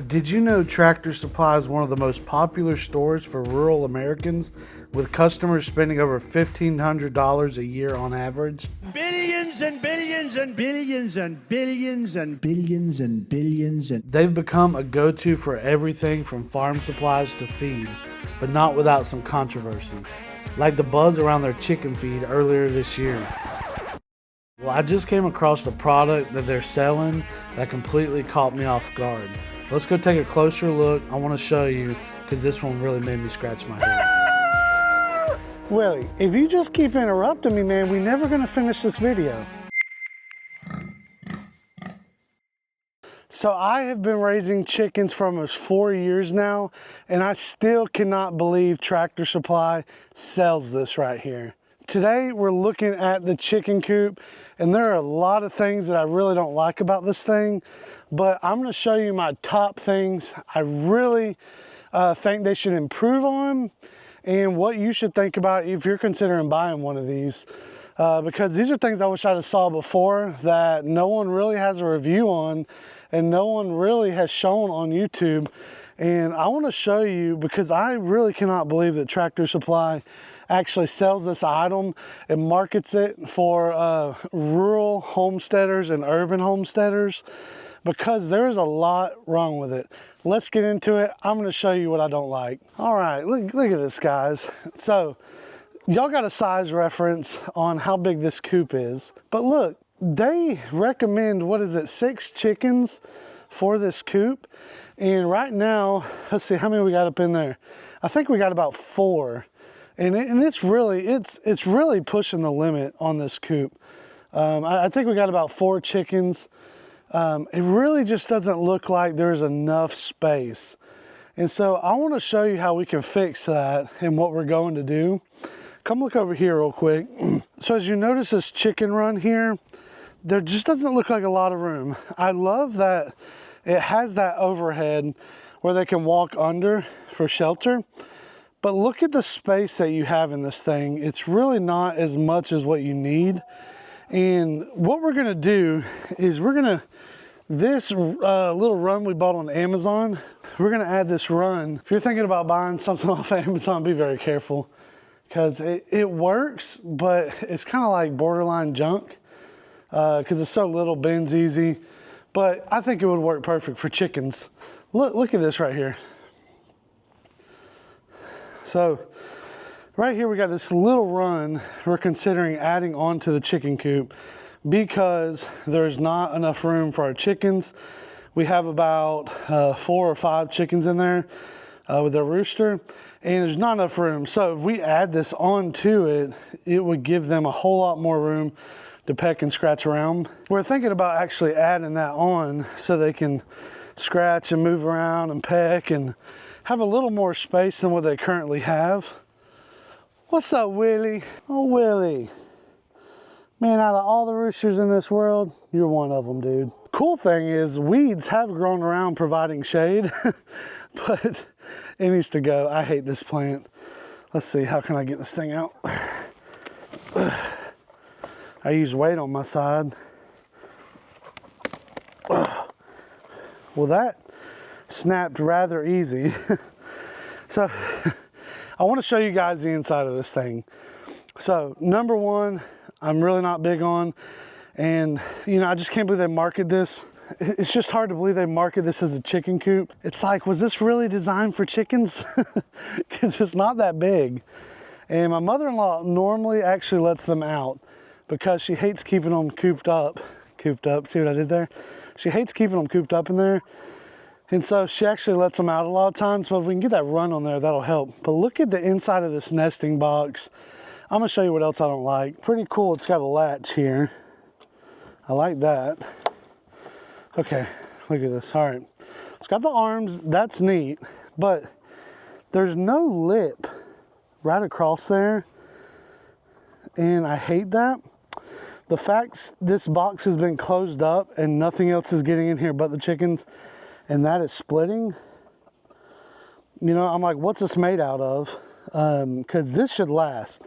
Did you know Tractor Supply is one of the most popular stores for rural Americans, with customers spending over $1,500 a year on average? Billions and billions and billions and billions and billions and billions and... They've become a go-to for everything from farm supplies to feed, but not without some controversy, like the buzz around their chicken feed earlier this year. Well, I just came across a product that they're selling that completely caught me off guard. Let's go take a closer look. I want to show you because this one really made me scratch my head. Willie, if you just keep interrupting me, man, we're never going to finish this video. So I have been raising chickens for almost 4 years now, and I still cannot believe Tractor Supply sells this right here. Today we're looking at the chicken coop, and there are a lot of things that I really don't like about this thing, but I'm going to show you my top things I really think they should improve on, and what you should think about if you're considering buying one of these, because these are things I wish I'd have saw before that no one really has a review on and no one really has shown on YouTube. And I want to show you because I really cannot believe that Tractor Supply actually sells this item and markets it for rural homesteaders and urban homesteaders, because there is a lot wrong with it. Let's get into it. I'm going to show you what I don't like. All right, look at this, guys. So y'all got a size reference on how big this coop is, but look, they recommend, what is it, 6 chickens for this coop, and right now, let's see how many we got up in there. I think we got about 4, and it's really pushing the limit on this coop. I think we got about 4 chickens. It really just doesn't look like there's enough space, and so I want to show you how we can fix that and what we're going to do. Come look over here real quick. So as you notice this chicken run here, there just doesn't look like a lot of room. I love that it has that overhead where they can walk under for shelter, but look at the space that you have in this thing. It's really not as much as what you need. And what we're gonna do is this little run we bought on Amazon, we're gonna add this run. If you're thinking about buying something off Amazon, be very careful, because it works, but it's kind of like borderline junk, because it's so little, bends easy. But I think it would work perfect for chickens. Look at this right here. So right here we got this little run we're considering adding onto the chicken coop because there's not enough room for our chickens. We have about 4 or 5 chickens in there with their rooster, and there's not enough room. So if we add this onto it, it would give them a whole lot more room to peck and scratch around. We're thinking about actually adding that on so they can scratch and move around and peck and have a little more space than what they currently have. What's up, Willie? Oh, Willie. Man, out of all the roosters in this world, you're one of them, dude. Cool thing is, weeds have grown around providing shade, but it needs to go. I hate this plant. Let's see, how can I get this thing out? I use weight on my side. Well, that snapped rather easy. So I want to show you guys the inside of this thing. So number one, I'm really not big on, and I just can't believe they market this. It's just hard to believe they market this as a chicken coop. It's like, was this really designed for chickens? Because it's not that big. And my mother-in-law normally actually lets them out because she hates keeping them cooped up. See what I did there? She hates keeping them cooped up in there. And so she actually lets them out a lot of times, but if we can get that run on there, that'll help. But look at the inside of this nesting box. I'm gonna show you what else I don't like. Pretty cool, it's got a latch here. I like that. Okay, look at this, all right. It's got the arms, that's neat, but there's no lip right across there, and I hate that. The fact this box has been closed up and nothing else is getting in here but the chickens, and that is splitting, I'm like, what's this made out of? Because this should last.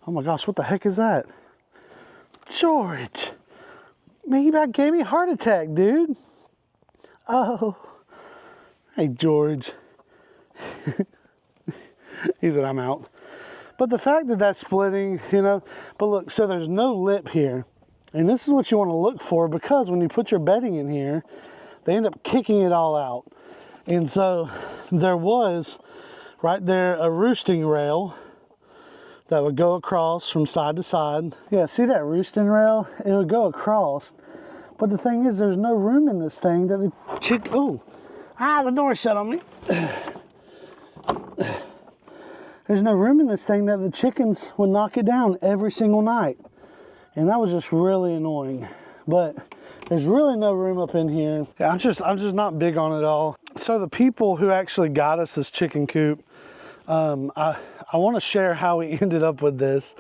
Oh my gosh, what the heck is that? George, man, you about gave me a heart attack, dude. Oh, Hey, George. He said, I'm out. But the fact that that's splitting, you know, but look, so there's no lip here. And this is what you want to look for, because when you put your bedding in here, they end up kicking it all out. And so there was right there a roosting rail that would go across from side to side. Yeah, see that roosting rail? It would go across. But the thing is, there's no room in this thing that the the door shut on me. There's no room in this thing that the chickens would knock it down every single night. And that was just really annoying. But there's really no room up in here. Yeah, I'm just not big on it all. So the people who actually got us this chicken coop, I want to share how we ended up with this,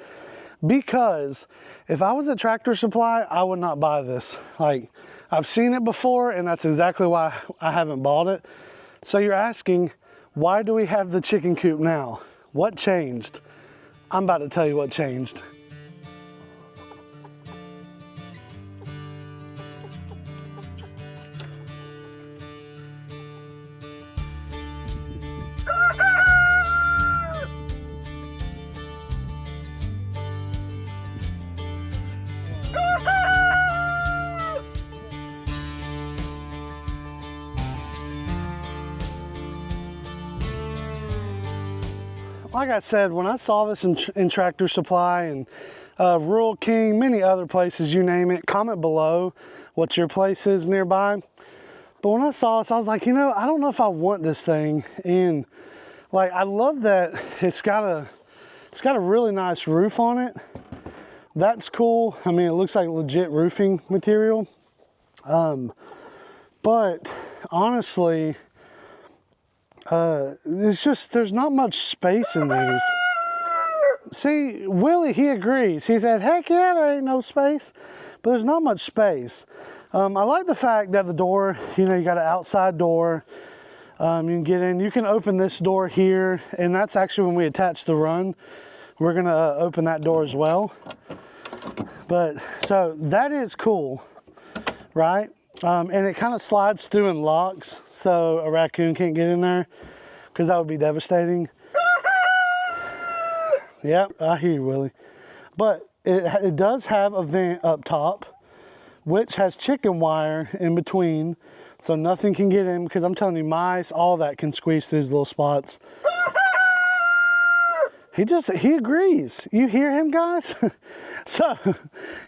because if I was at Tractor Supply, I would not buy this. Like, I've seen it before, and that's exactly why I haven't bought it. So you're asking, why do we have the chicken coop now? What changed? I'm about to tell you what changed. Like I said, when I saw this in Tractor Supply and Rural King, many other places, you name it, comment below what your place is nearby. But when I saw this, I was like, you know, I don't know if I want this thing. And like, I love that it's got a really nice roof on it. That's cool. I mean, it looks like legit roofing material. But honestly, it's just, there's not much space in these. See, Willie, he agrees. He said, heck yeah, there ain't no space. But there's not much space. I like the fact that the door, you know, you got an outside door. You can get in. You can open this door here. And that's actually when we attach the run. We're going to open that door as well. But, so that is cool, right? And it kind of slides through and locks, so a raccoon can't get in there, because that would be devastating. Yep, I hear you, Willie. But it does have a vent up top, which has chicken wire in between, so nothing can get in, because I'm telling you, mice, all that can squeeze through these little spots. He agrees. You hear him, guys? So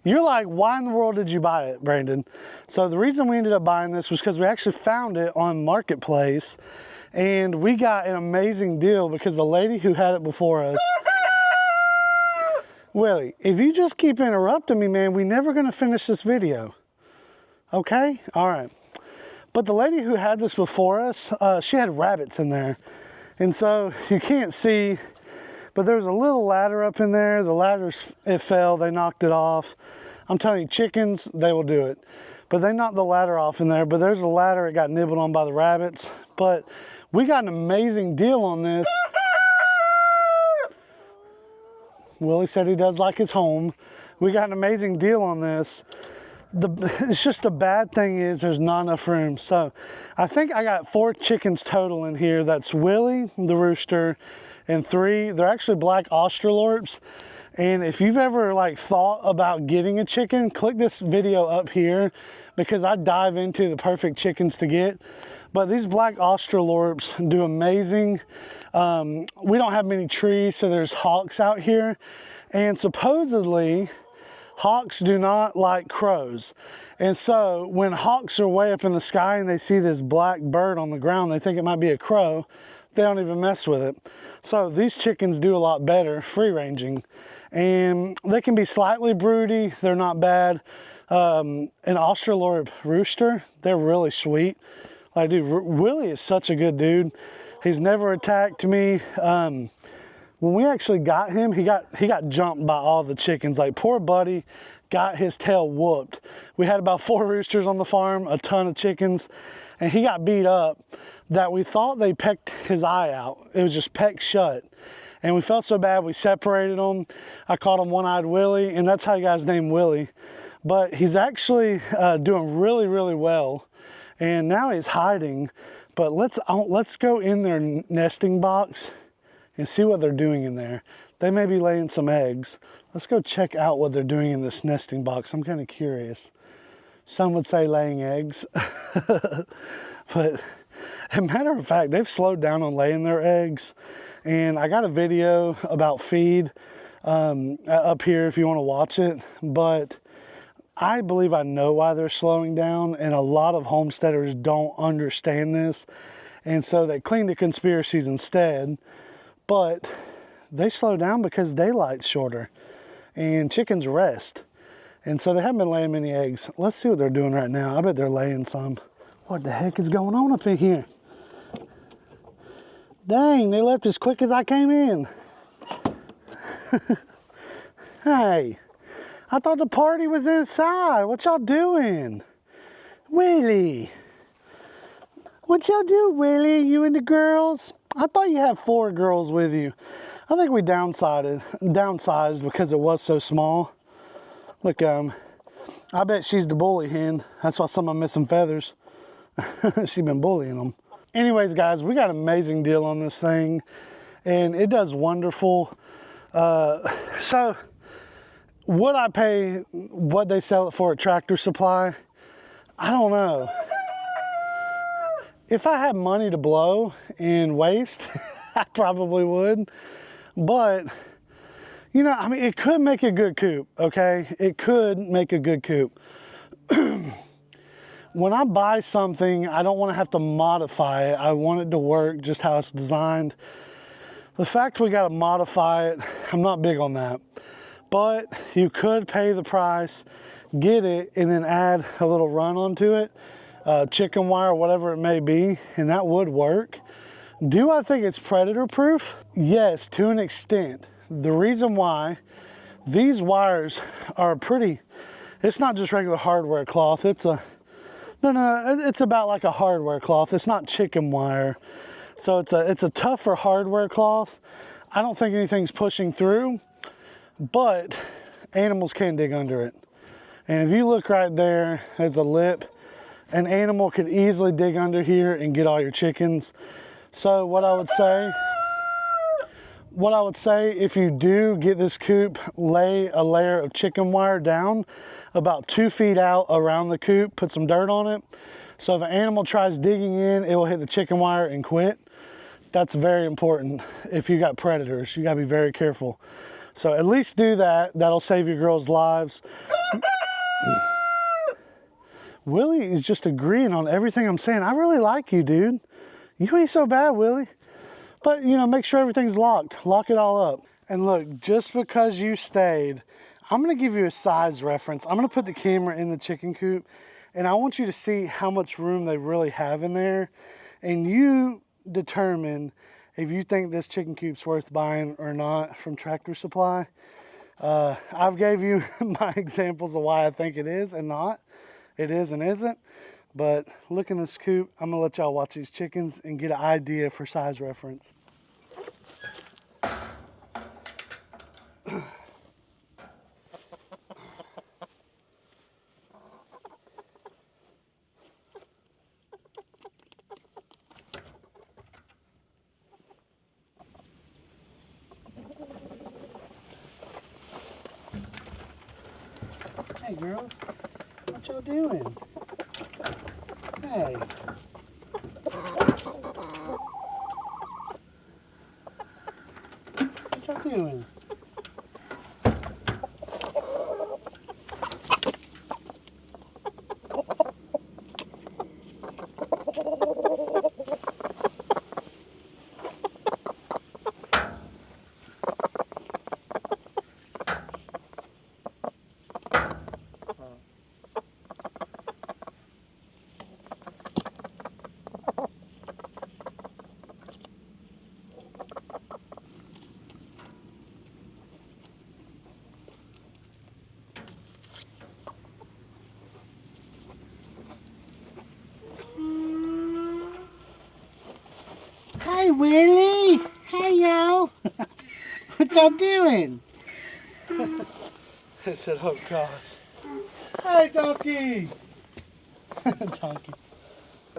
you're like, why in the world did you buy it, Brandon? So the reason we ended up buying this was because we actually found it on Marketplace, and we got an amazing deal because the lady who had it before us, Willie, if you just keep interrupting me, man, we're never going to finish this video. Okay? All right. But the lady who had this before us, she had rabbits in there. And so you can't see, but there's a little ladder up in there. The ladder, it fell, they knocked it off. I'm telling you, chickens, they will do it. But they knocked the ladder off in there, but there's a ladder, it got nibbled on by the rabbits. But we got an amazing deal on this. Willie said he does like his home. We got an amazing deal on this. It's just the bad thing is there's not enough room. So I think I got 4 chickens total in here. That's Willie, the rooster, and 3, they're actually black Australorps. And if you've ever like thought about getting a chicken, click this video up here, because I dive into the perfect chickens to get. But these black Australorps do amazing. We don't have many trees, so there's hawks out here. And supposedly, hawks do not like crows. And so when hawks are way up in the sky and they see this black bird on the ground, they think it might be a crow. They don't even mess with it. So these chickens do a lot better free ranging, and they can be slightly broody. They're not bad. An Australorp rooster, they're really sweet. Like, dude, Willie is such a good dude. He's never attacked me. When we actually got him, he got jumped by all the chickens. Like, poor buddy got his tail whooped. We had about 4 roosters on the farm, a ton of chickens, and he got beat up that we thought they pecked his eye out. It was just pecked shut. And we felt so bad, we separated them. I called him One-Eyed Willie, and that's how he got his name, Willie. But he's actually doing really, really well. And now he's hiding. But let's go in their nesting box and see what they're doing in there. They may be laying some eggs. Let's go check out what they're doing in this nesting box. I'm kind of curious. Some would say laying eggs. But as a matter of fact, they've slowed down on laying their eggs. And I got a video about feed up here if you want to watch it. But I believe I know why they're slowing down, and a lot of homesteaders don't understand this, and so they cling to conspiracies instead. But they slow down because daylight's shorter and chickens rest, and so they haven't been laying many eggs. Let's see what they're doing right now. I bet they're laying some. What the heck is going on up in here? Dang, they left as quick as I came in. Hey, I thought the party was inside. What y'all doing? Willie. What y'all do, Willie? You and the girls? I thought you had 4 girls with you. I think we downsized because it was so small. Look, I bet she's the bully hen. That's why some of them missing feathers. She's been bullying them. Anyways, guys, we got an amazing deal on this thing, and it does wonderful. So would I pay what they sell it for at Tractor Supply? I don't know. If I had money to blow and waste, I probably would. But, you know, I mean, it could make a good coop, okay? It could make a good coop. When I buy something, I don't want to have to modify it. I want it to work just how it's designed. The fact we got to modify it, I'm not big on that. But you could pay the price, get it, and then add a little run onto it, chicken wire, whatever it may be, and that would work. Do I think it's predator proof? Yes, to an extent. The reason why, these wires are pretty, it's not just regular hardware cloth, it's about like a hardware cloth. It's not chicken wire. So it's a tougher hardware cloth. I don't think anything's pushing through, but animals can dig under it. And if you look right there, there's a lip. An animal could easily dig under here and get all your chickens. So what I would say, if you do get this coop, lay a layer of chicken wire down about 2 feet out around the coop, put some dirt on it. So if an animal tries digging in, it will hit the chicken wire and quit. That's very important. If you got predators, you gotta be very careful. So at least do that. That'll save your girls' lives. Willie is just agreeing on everything I'm saying. I really like you, dude. You ain't so bad, Willie. But, you know, make sure everything's locked. Lock it all up. And look, just because you stayed, I'm going to give you a size reference. I'm going to put the camera in the chicken coop, and I want you to see how much room they really have in there. And you determine if you think this chicken coop's worth buying or not from Tractor Supply. I've gave you my examples of why I think it is and not. It is and isn't. But look in this coop. I'm gonna let y'all watch these chickens and get an idea for size reference. Hey girls, what y'all doing? Hey. What y'all doing? Hey Willie! Hey y'all! What y'all doing? I said, oh gosh. Hey donkey! Donkey.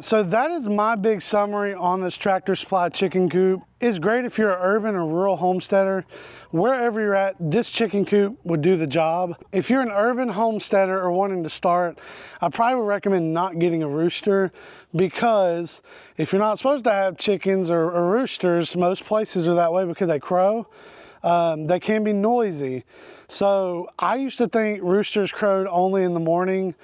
So that is my big summary on this Tractor Supply chicken coop. It's great if you're an urban or rural homesteader. Wherever you're at, this chicken coop would do the job. If you're an urban homesteader or wanting to start, I probably would recommend not getting a rooster, because if you're not supposed to have chickens or roosters, most places are that way because they crow. They can be noisy. So I used to think roosters crowed only in the morning.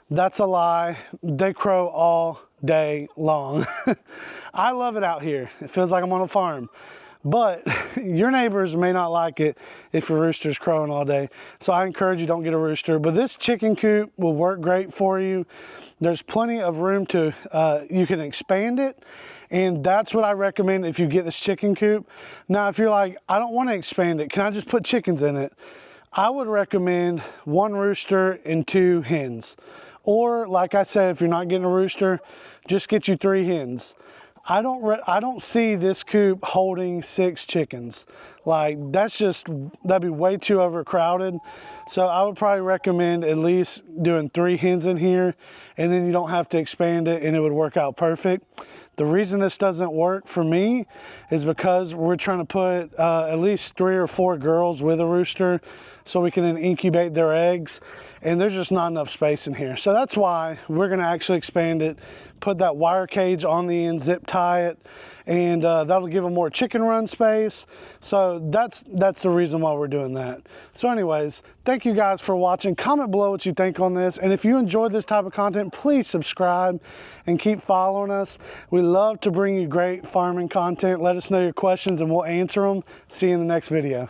That's a lie. They crow all day long. I love it out here. It feels like I'm on a farm. But your neighbors may not like it if your rooster's crowing all day. So I encourage you, don't get a rooster. But this chicken coop will work great for you. There's plenty of room to, you can expand it. And that's what I recommend if you get this chicken coop. Now, if you're like, I don't want to expand it, can I just put chickens in it? I would recommend 1 rooster and 2 hens. Or like I said, if you're not getting a rooster, just get you 3 hens. I don't see this coop holding 6 chickens. Like, that'd be way too overcrowded. So I would probably recommend at least doing 3 hens in here, and then you don't have to expand it and it would work out perfect. The reason this doesn't work for me is because we're trying to put at least 3 or 4 girls with a rooster so we can then incubate their eggs, and there's just not enough space in here. So that's why we're gonna actually expand it, put that wire cage on the end, zip tie it, and that'll give them more chicken run space. So that's the reason why we're doing that. So anyways, thank you guys for watching. Comment below what you think on this, and if you enjoyed this type of content, please subscribe and keep following us. We love to bring you great farming content. Let us know your questions and we'll answer them. See you in the next video.